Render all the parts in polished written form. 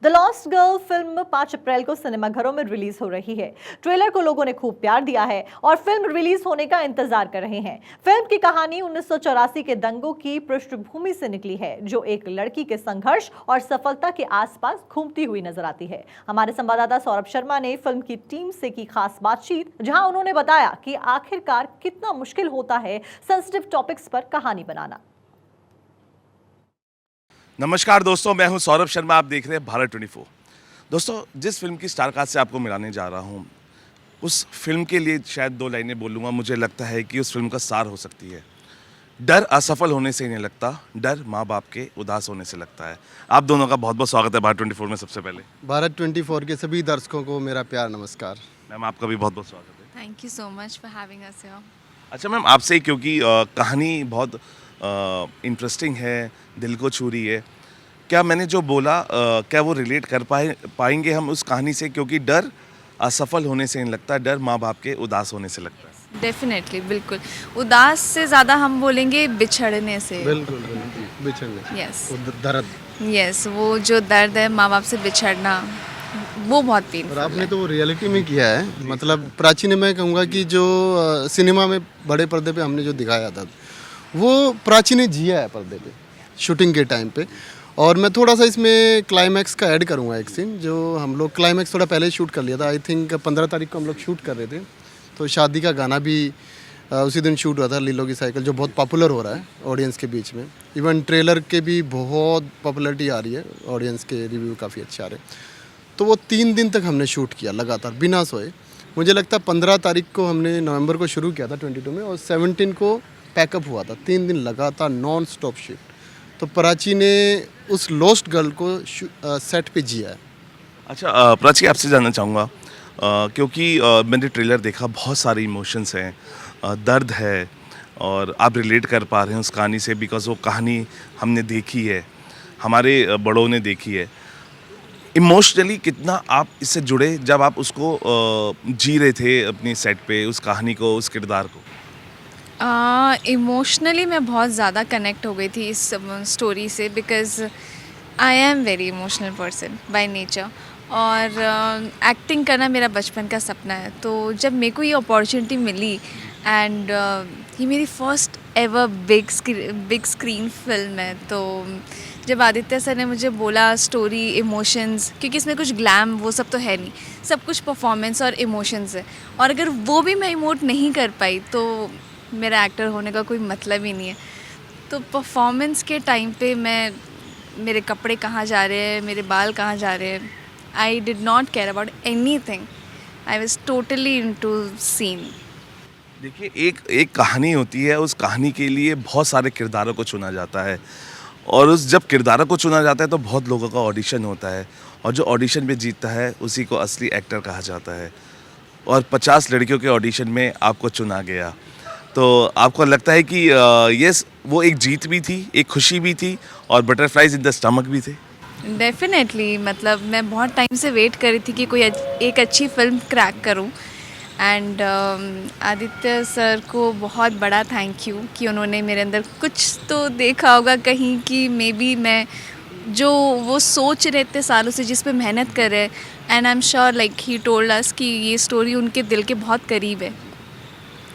The lost girl film 5 अप्रैल को सिनेमाघरों में रिलीज हो रही है। ट्रेलर को लोगों ने खूब प्यार दिया है और फिल्म रिलीज होने का इंतजार कर रहे हैं। फिल्म की कहानी 1984 के दंगों की पृष्ठभूमि से निकली है, जो एक लड़की के संघर्ष और सफलता के आसपास घूमती हुई नजर आती है। हमारे संवाददाता सौरभ शर्मा ने फिल्म की टीम से की खास बातचीत, जहां उन्होंने बताया कि आखिरकार कितना मुश्किल होता है सेंसिटिव टॉपिक्स पर कहानी बनाना। नमस्कार दोस्तों, मैं हूं सौरभ शर्मा। आप देख रहे हैं भारत 24। दोस्तों, जिस फिल्म की स्टारकास्ट से आपको मिलाने जा रहा हूं, उस फिल्म के लिए शायद 2 लाइनें बोलूँगा। मुझे लगता है कि उस फिल्म का सार हो सकती है। डर असफल होने से ही नहीं लगता, डर माँ बाप के उदास होने से लगता है। आप दोनों का बहुत बहुत स्वागत है भारत 24 में। सबसे पहले भारत 24 के सभी दर्शकों को मेरा प्यार नमस्कार। मैम, आपका भी बहुत बहुत स्वागत है। Thank you so much for having us here. अच्छा मैम, आपसे ही, क्योंकि कहानी बहुत इंटरेस्टिंग है, दिल को छू रही है। क्या मैंने जो बोला, क्या वो रिलेट कर पाएंगे हम उस कहानी से? क्योंकि डर असफल होने से नहीं लगता, डर माँ बाप के उदास होने से लगता है। डेफिनेटली, बिल्कुल। उदास से ज़्यादा हम बोलेंगे बिछड़ने से। बिल्कुल बिल्कुल बिछड़ने। यस, दर्द। यस, वो जो दर्द है माँ बाप से बिछड़ना, वो बहुत और पेनफुल आपने है। तो वो रियलिटी में किया है। मतलब प्राची ने, मैं कहूँगा कि जो सिनेमा में बड़े पर्दे पे हमने जो दिखाया था, वो प्राची ने जिया है पर्दे पे, शूटिंग के टाइम पे। और मैं थोड़ा सा इसमें क्लाइमैक्स का ऐड करूँगा एक सीन, जो हम लोग क्लाइमैक्स थोड़ा पहले शूट कर लिया था। आई थिंक 15 तारीख को हम लोग शूट कर रहे थे, तो शादी का गाना भी उसी दिन शूट हुआ था, लीलो की साइकिल, जो बहुत पॉपुलर हो रहा है ऑडियंस के बीच में। इवन ट्रेलर के भी बहुत पॉपुलैरिटी आ रही है, ऑडियंस के रिव्यू काफ़ी अच्छे आ रहे हैं। तो वो 3 दिन तक हमने शूट किया लगातार बिना सोए। मुझे लगता है 15 तारीख को हमने नवंबर को शुरू किया था 22 में, और 17 को पैकअप हुआ था। 3 दिन लगातार नॉन स्टॉप शूट। तो प्राची ने उस लॉस्ट गर्ल को सेट पे जिया है। अच्छा प्राची, आपसे जानना चाहूँगा, क्योंकि मैंने ट्रेलर देखा, बहुत सारे इमोशंस हैं, दर्द है, और आप रिलेट कर पा रहे हैं उस कहानी से, बिकॉज वो कहानी हमने देखी है, हमारे बड़ों ने देखी है। इमोशनली कितना आप इससे जुड़े जब आप उसको जी रहे थे अपनी सेट पे, उस कहानी को, उस किरदार को? इमोशनली मैं बहुत ज़्यादा कनेक्ट हो गई थी इस स्टोरी से, because I am very emotional person by nature. और एक्टिंग करना मेरा बचपन का सपना है। तो जब मेरे को ये अपॉर्चुनिटी मिली, एंड ये मेरी first ever big screen film है, तो जब आदित्य सर ने मुझे बोला स्टोरी, इमोशंस, क्योंकि इसमें कुछ ग्लैम वो सब तो है नहीं, सब कुछ परफॉर्मेंस और इमोशंस है, और अगर वो भी मैं इमोट नहीं कर पाई तो मेरा एक्टर होने का कोई मतलब ही नहीं है। तो परफॉर्मेंस के टाइम पे मेरे कपड़े कहाँ जा रहे हैं, मेरे बाल कहाँ जा रहे हैं, I did not care about anything. I was totally into scene. देखिए, एक कहानी होती है, उस कहानी के लिए बहुत सारे किरदारों को चुना जाता है, और उस जब किरदारों को चुना जाता है तो बहुत लोगों का ऑडिशन होता है, और जो ऑडिशन में जीतता है उसी को असली एक्टर कहा जाता है। और 50 लड़कियों के ऑडिशन में आपको चुना गया, तो आपको लगता है कि यस, वो एक जीत भी थी, एक खुशी भी थी, और बटरफ्लाइज इन द स्टमक भी थे? डेफिनेटली, मतलब मैं बहुत टाइम से वेट कर रही थी कि कोई एक अच्छी फिल्म क्रैक करूं। एंड आदित्य सर को बहुत बड़ा थैंक यू कि उन्होंने मेरे अंदर कुछ तो देखा होगा कहीं, कि मे बी मैं जो वो सोच रहे थे सालों से, जिस पे मेहनत कर रहे हैं, and I am sure like he told us कि ये स्टोरी उनके दिल के बहुत करीब है,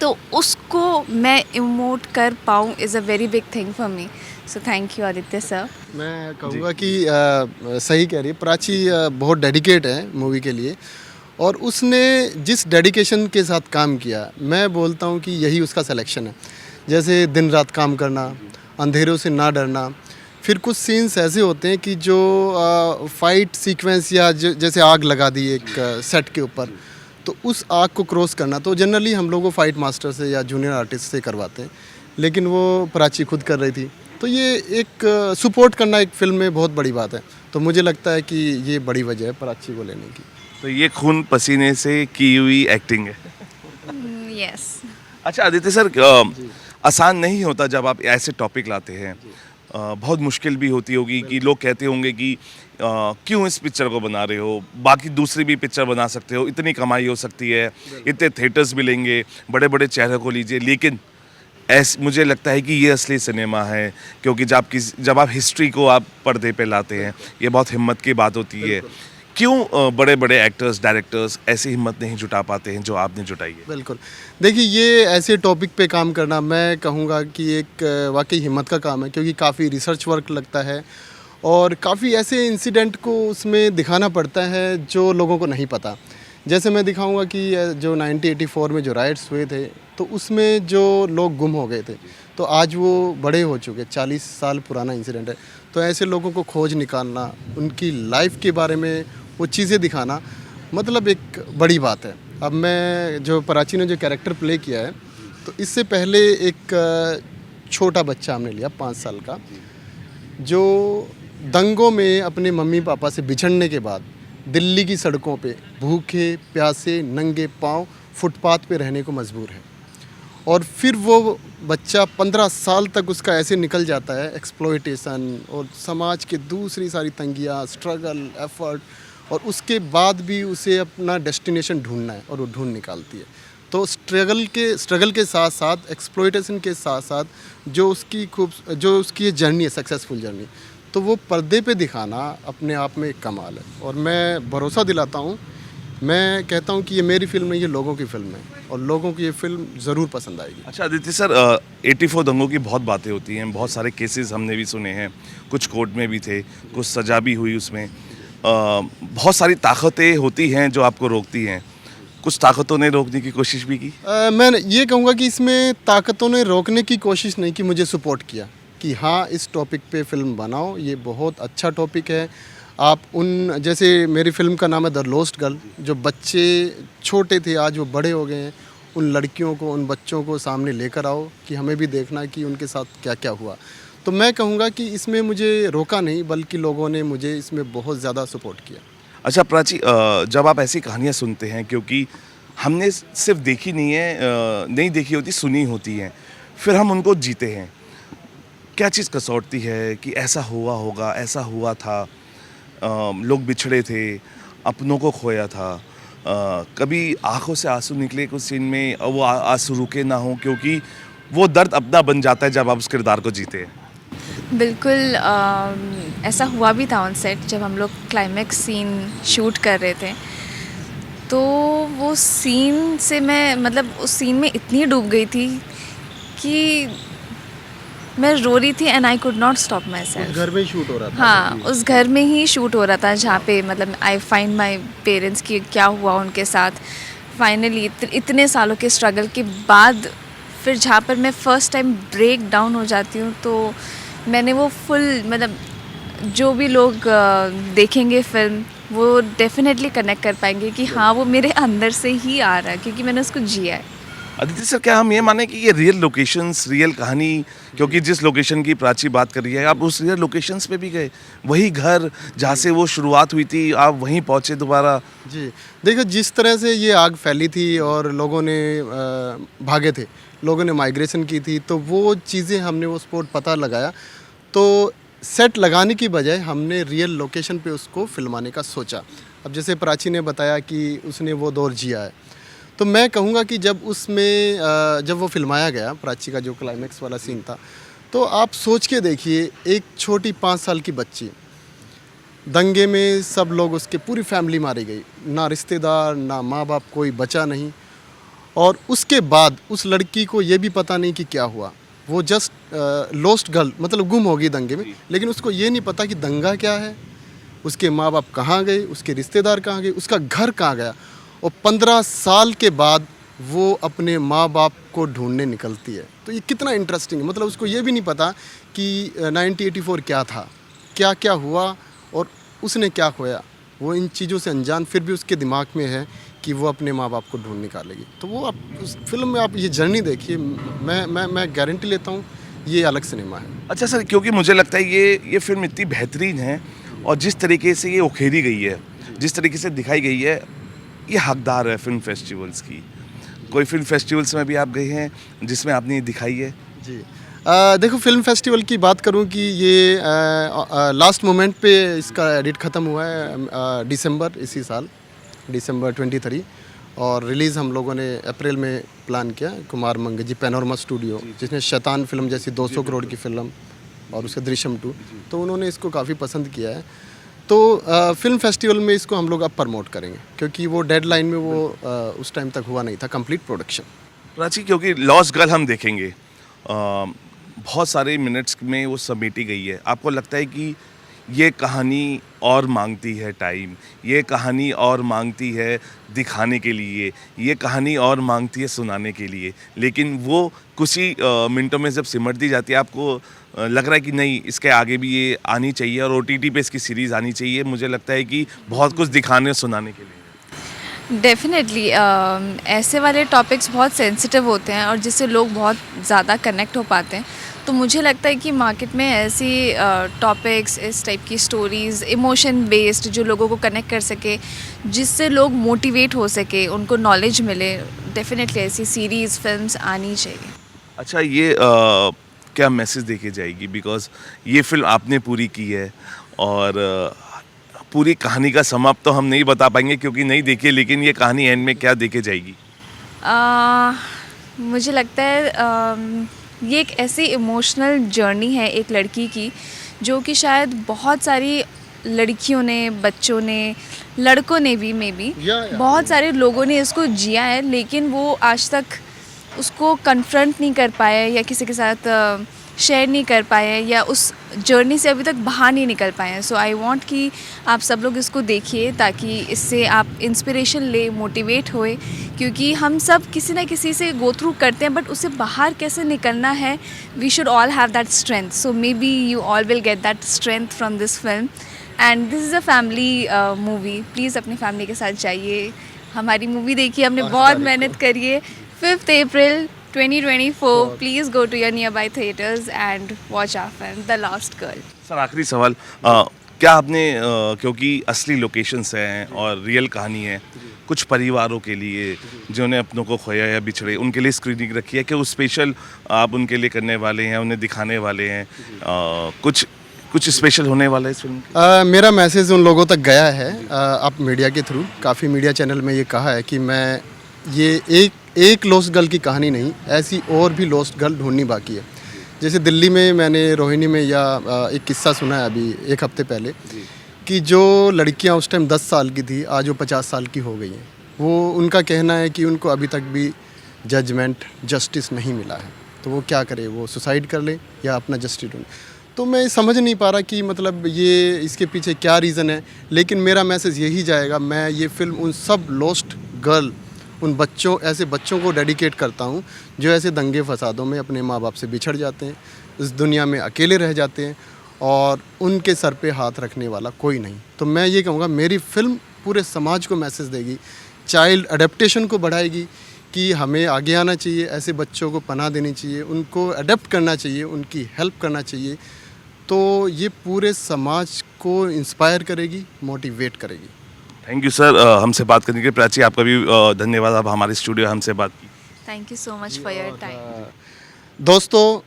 तो उसको मैं इमोट कर पाऊँ is a very big thing for me. So thank you Aditya sir. मैं कहूँगा कि सही कह रही है प्राची, बहुत डेडिकेट है मूवी के लिए, और उसने जिस डेडिकेशन के साथ काम किया, मैं बोलता हूँ कि यही उसका सिलेक्शन है। जैसे दिन रात काम करना, अंधेरों से ना डरना। फिर कुछ सीन्स ऐसे होते हैं कि जो फाइट सीक्वेंस, या जैसे आग लगा दी एक सेट के ऊपर, तो उस आग को क्रॉस करना तो जनरली हम लोग वो फाइट मास्टर से या जूनियर आर्टिस्ट से करवाते हैं, लेकिन वो प्राची खुद कर रही थी। तो ये एक सपोर्ट करना एक फिल्म में बहुत बड़ी बात है। तो मुझे लगता है कि ये बड़ी वजह है प्राची को लेने की। तो ये खून पसीने से की हुई एक्टिंग है। यस। अच्छा आदित्य सर, आसान नहीं होता जब आप ऐसे टॉपिक लाते हैं। बहुत मुश्किल भी होती होगी कि लोग कहते होंगे कि क्यों इस पिक्चर को बना रहे हो, बाकी दूसरी भी पिक्चर बना सकते हो, इतनी कमाई हो सकती है, इतने थिएटर्स मिलेंगे, बड़े बड़े चेहरे को लीजिए। लेकिन मुझे लगता है कि ये असली सिनेमा है, क्योंकि जब आप हिस्ट्री को आप पर्दे पे लाते हैं, ये बहुत हिम्मत की बात होती है। क्यों बड़े बड़े एक्टर्स, डायरेक्टर्स ऐसी हिम्मत नहीं जुटा पाते हैं जो आपने जुटाई है? बिल्कुल। देखिए, ये ऐसे टॉपिक पे काम करना मैं कहूँगा कि एक वाकई हिम्मत का काम है, क्योंकि काफ़ी रिसर्च वर्क लगता है और काफ़ी ऐसे इंसिडेंट को उसमें दिखाना पड़ता है जो लोगों को नहीं पता। जैसे मैं दिखाऊंगा कि जो 1984 में जो राइट्स हुए थे, तो उसमें जो लोग गुम हो गए थे, तो आज वो बड़े हो चुके, 40 साल पुराना इंसिडेंट है। तो ऐसे लोगों को खोज निकालना, उनकी लाइफ के बारे में वो चीज़ें दिखाना, मतलब एक बड़ी बात है। अब मैं जो प्राची ने जो कैरेक्टर प्ले किया है, तो इससे पहले एक छोटा बच्चा हमने लिया 5 साल का, जो दंगों में अपने मम्मी पापा से बिछड़ने के बाद दिल्ली की सड़कों पे भूखे प्यासे नंगे पांव फुटपाथ पे रहने को मजबूर है। और फिर वो बच्चा 15 साल तक उसका ऐसे निकल जाता है, एक्सप्लॉयटेशन और समाज के दूसरी सारी तंगियाँ, स्ट्रगल, एफर्ट, और उसके बाद भी उसे अपना डेस्टिनेशन ढूंढना है और वो ढूंढ निकालती है। तो स्ट्रगल के साथ साथ, एक्सप्लॉयटेशन के साथ साथ जो उसकी ये जर्नी है, सक्सेसफुल जर्नी, तो वो पर्दे पे दिखाना अपने आप में एक कमाल है। और मैं भरोसा दिलाता हूँ, मैं कहता हूँ कि ये मेरी फिल्म नहीं, ये लोगों की फिल्म है और लोगों को ये फिल्म ज़रूर पसंद आएगी। अच्छा आदित्य सर, 84 दंगों की बहुत बातें होती हैं, बहुत सारे केसेस हमने भी सुने हैं, कुछ कोर्ट में भी थे, कुछ सज़ा भी हुई उसमें। बहुत सारी ताकतें होती हैं जो आपको रोकती हैं, कुछ ताकतों ने रोकने की कोशिश भी की? मैं ये कहूँगा कि इसमें ताकतों ने रोकने की कोशिश नहीं की, मुझे सपोर्ट किया कि हाँ, इस टॉपिक पे फिल्म बनाओ, ये बहुत अच्छा टॉपिक है। आप जैसे मेरी फिल्म का नाम है द लॉस्ट गर्ल, जो बच्चे छोटे थे आज वो बड़े हो गए हैं, उन लड़कियों को, उन बच्चों को सामने लेकर आओ कि हमें भी देखना है कि उनके साथ क्या क्या हुआ। तो मैं कहूँगा कि इसमें मुझे रोका नहीं, बल्कि लोगों ने मुझे इसमें बहुत ज़्यादा सपोर्ट किया। अच्छा प्राची, जब आप ऐसी कहानियाँ सुनते हैं, क्योंकि हमने सिर्फ देखी नहीं है, नहीं देखी होती, सुनी होती हैं, फिर हम उनको जीते हैं, क्या चीज़ कसौटती है कि ऐसा हुआ होगा, ऐसा हुआ था, लोग बिछड़े थे, अपनों को खोया था, कभी आंखों से आंसू निकले कुछ सीन में, वो आंसू रुके ना हो, क्योंकि वो दर्द अपना बन जाता है जब आप उस किरदार को जीते हैं। बिल्कुल ऐसा हुआ भी था ऑन सेट, जब हम लोग क्लाइमैक्स सीन शूट कर रहे थे। तो वो सीन से मैं, मतलब उस सीन में इतनी डूब गई थी कि मैं रो रही थी and I could not stop my self. घर में शूट हो रहा था? हाँ, उस घर में ही शूट हो रहा था जहाँ पे मतलब आई फाइंड माई पेरेंट्स की क्या हुआ उनके साथ। फाइनली इतने सालों के स्ट्रगल के बाद फिर जहाँ पर मैं फ़र्स्ट टाइम ब्रेक डाउन हो जाती हूँ, तो मैंने वो फुल, मतलब जो भी लोग देखेंगे फिल्म, वो डेफिनेटली कनेक्ट कर पाएंगे कि हाँ, वो मेरे अंदर से ही आ रहा है, क्योंकि मैंने उसको जिया है। आदित्य सर, क्या हम ये माने कि ये रियल लोकेशंस, रियल कहानी, क्योंकि जिस लोकेशन की प्राची बात कर रही है, आप उस रियल लोकेशंस पे भी गए, वही घर जहाँ से वो शुरुआत हुई थी, आप वहीं पहुँचे दोबारा? जी, देखो, जिस तरह से ये आग फैली थी और लोगों ने भागे थे, लोगों ने माइग्रेशन की थी, तो वो चीज़ें हमने वो स्पॉट पता लगाया। तो सेट लगाने की बजाय हमने रियल लोकेशन पे उसको फिल्माने का सोचा। अब जैसे प्राची ने बताया कि उसने वो दौर जिया है, तो मैं कहूँगा कि जब उसमें जब वो फिल्माया गया, प्राची का जो क्लाइमैक्स वाला सीन था, तो आप सोच के देखिए, एक छोटी 5 साल की बच्ची, दंगे में सब लोग, उसके पूरी फैमिली मारी गई, ना रिश्तेदार ना माँ बाप, कोई बचा नहीं। और उसके बाद उस लड़की को ये भी पता नहीं कि क्या हुआ, वो जस्ट लॉस्ट गर्ल, मतलब गुम हो गई दंगे में, लेकिन उसको ये नहीं पता कि दंगा क्या है, उसके माँ बाप कहाँ गए, उसके रिश्तेदार कहाँ गए, उसका घर कहाँ गया। और 15 साल के बाद वो अपने माँ बाप को ढूंढने निकलती है। तो ये कितना इंटरेस्टिंग है, मतलब उसको ये भी नहीं पता कि 1984 क्या था, क्या क्या हुआ और उसने क्या खोया। वो इन चीज़ों से अनजान, फिर भी उसके दिमाग में है कि वो अपने माँ बाप को ढूंढ निकालेगी। तो वो आप उस फिल्म में आप ये जर्नी देखिए, मैं गारंटी लेता हूँ ये अलग सिनेमा है। अच्छा सर, क्योंकि मुझे लगता है ये फिल्म इतनी बेहतरीन है और जिस तरीके से ये उखेरी गई है, जिस तरीके से दिखाई गई है, ये हकदार है फिल्म फेस्टिवल्स की। कोई फिल्म फेस्टिवल्स में भी आप गए हैं जिसमें आपने ये दिखाई है? जी, देखो, फिल्म फेस्टिवल की बात करूं कि ये लास्ट मोमेंट पे इसका एडिट ख़त्म हुआ है, दिसंबर, इसी साल दिसंबर 23। और रिलीज़ हम लोगों ने अप्रैल में प्लान किया। कुमार मंगजी पैनोरमा स्टूडियो, जिसने शैतान फिल्म जैसी 200 करोड़ की फिल्म और उसके दृश्यम 2, तो उन्होंने इसको काफ़ी पसंद किया है। तो फिल्म फेस्टिवल में इसको हम लोग अब प्रमोट करेंगे, क्योंकि वो डेडलाइन में वो उस टाइम तक हुआ नहीं था कंप्लीट प्रोडक्शन। प्राची, क्योंकि लॉस्ट गर्ल हम देखेंगे बहुत सारे मिनट्स में वो समेटी गई है, आपको लगता है कि ये कहानी और मांगती है टाइम, ये कहानी और मांगती है दिखाने के लिए, ये कहानी और मांगती है सुनाने के लिए, लेकिन वो कुछ ही मिनटों में जब सिमट दी जाती है, आपको लग रहा है कि नहीं, इसके आगे भी ये आनी चाहिए और OTT पे इसकी सीरीज़ आनी चाहिए? मुझे लगता है कि बहुत कुछ दिखाने और सुनाने के लिए। डेफिनेटली ऐसे वाले टॉपिक्स बहुत सेंसिटिव होते हैं और जिससे लोग बहुत ज़्यादा कनेक्ट हो पाते हैं। तो मुझे लगता है कि मार्केट में ऐसी टॉपिक्स, इस टाइप की स्टोरीज़, इमोशन बेस्ड, जो लोगों को कनेक्ट कर सके, जिससे लोग मोटिवेट हो सके, उनको नॉलेज मिले, डेफिनेटली ऐसी सीरीज़, फिल्म्स आनी चाहिए। अच्छा, ये क्या मैसेज देके जाएगी? बिकॉज ये फिल्म आपने पूरी की है और पूरी कहानी का समाप्त तो हम नहीं बता पाएंगे क्योंकि नहीं देखी, लेकिन ये कहानी एंड में क्या देके जाएगी? मुझे लगता है ये एक ऐसी इमोशनल जर्नी है एक लड़की की, जो कि शायद बहुत सारी लड़कियों ने, बच्चों ने, लड़कों ने भी मे बी बहुत सारे लोगों ने इसको जिया है, लेकिन वो आज तक उसको कन्फ्रंट नहीं कर पाए या किसी के साथ शेयर नहीं कर पाए या उस जर्नी से अभी तक बाहर नहीं निकल पाए हैं। सो आई वांट कि आप सब लोग इसको देखिए, ताकि इससे आप इंस्पिरेशन ले, मोटिवेट होए, क्योंकि हम सब किसी ना किसी से गो थ्रू करते हैं, बट उससे बाहर कैसे निकलना है, we should all have that strength. So may be you all will get that strength from this film, and this is a family movie. Please अपनी फैमिली के साथ जाइए, हमारी मूवी देखिए, हमने बहुत मेहनत करी है। 5th April 2024, please go to your nearby theaters and watch our film, The Lost Girl. Sir, आखिरी सवाल, क्या आपने क्योंकि असली लोकेशंस हैं और रियल कहानी है, कुछ परिवारों के लिए जिन्होंने अपनों को खोया या बिछड़े, उनके लिए स्क्रीनिंग रखी है कि वो स्पेशल आप उनके लिए करने वाले हैं, उन्हें दिखाने वाले हैं, कुछ स्पेशल होने वाला है इस फिल्म? मेरा मैसेज उन लोगों तक गया है आप मीडिया के थ्रू। काफ़ी मीडिया चैनल में ये कहा है कि मैं ये एक लॉस्ट गर्ल की कहानी नहीं, ऐसी और भी लॉस्ट गर्ल ढूंढनी बाकी है। जैसे दिल्ली में मैंने रोहिणी में या एक किस्सा सुना है अभी 1 हफ्ते पहले, कि जो लड़कियां उस टाइम 10 साल की थी, आज वो 50 साल की हो गई हैं। वो उनका कहना है कि उनको अभी तक भी जस्टिस नहीं मिला है, तो वो क्या करे, वो सुसाइड कर ले या अपना जस्टिस ढूंढे। तो मैं समझ नहीं पा रहा कि मतलब ये इसके पीछे क्या रीज़न है, लेकिन मेरा मैसेज यही जाएगा, मैं ये फिल्म उन सब लॉस्ट गर्ल, उन बच्चों, ऐसे बच्चों को डेडिकेट करता हूँ जो ऐसे दंगे फसादों में अपने माँ बाप से बिछड़ जाते हैं, इस दुनिया में अकेले रह जाते हैं और उनके सर पे हाथ रखने वाला कोई नहीं। तो मैं ये कहूँगा, मेरी फ़िल्म पूरे समाज को मैसेज देगी, चाइल्ड अडेप्टेशन को बढ़ाएगी कि हमें आगे आना चाहिए, ऐसे बच्चों को पनाह देनी चाहिए, उनको अडेप्ट करना चाहिए, उनकी हेल्प करना चाहिए। तो ये पूरे समाज को इंस्पायर करेगी, मोटिवेट करेगी। थैंक यू सर, हमसे बात करने के लिए। प्राची, आपका भी धन्यवाद, आप हमारे स्टूडियो हमसे बात की। Thank you so much for your time. दोस्तों,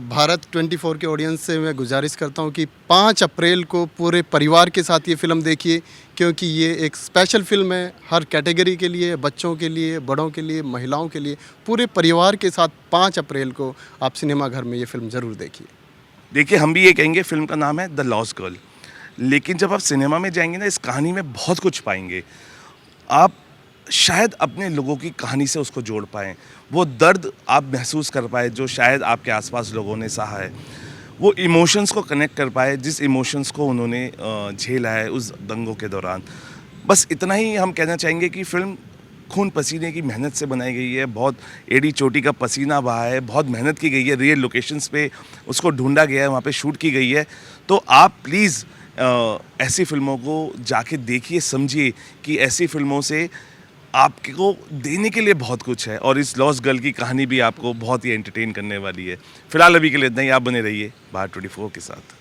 भारत 24 के ऑडियंस से मैं गुजारिश करता हूं कि 5 अप्रैल को पूरे परिवार के साथ ये फ़िल्म देखिए, क्योंकि ये एक स्पेशल फ़िल्म है हर कैटेगरी के लिए, बच्चों के लिए, बड़ों के लिए, महिलाओं के लिए। पूरे परिवार के साथ 5 अप्रैल को आप सिनेमा घर में ये फ़िल्म ज़रूर देखिए। देखिए, हम भी ये कहेंगे, फिल्म का नाम है द लॉस्ट गर्ल, लेकिन जब आप सिनेमा में जाएंगे ना, इस कहानी में बहुत कुछ पाएंगे। आप शायद अपने लोगों की कहानी से उसको जोड़ पाएँ, वो दर्द आप महसूस कर पाए जो शायद आपके आसपास लोगों ने सहा है, वो इमोशंस को कनेक्ट कर पाए जिस इमोशंस को उन्होंने झेला है उस दंगों के दौरान। बस इतना ही हम कहना चाहेंगे कि फ़िल्म खून पसीने की मेहनत से बनाई गई है, बहुत एड़ी चोटी का पसीना बहा है, बहुत मेहनत की गई है, रियल लोकेशंस पे उसको ढूंढा गया है, वहाँ पे शूट की गई है। तो आप प्लीज़ ऐसी फिल्मों को जाके देखिए, समझिए कि ऐसी फिल्मों से आपको देने के लिए बहुत कुछ है और इस लॉस्ट गर्ल की कहानी भी आपको बहुत ही एंटरटेन करने वाली है। फ़िलहाल अभी के लिए इतना ही, आप बने रहिए भारत 24 के साथ।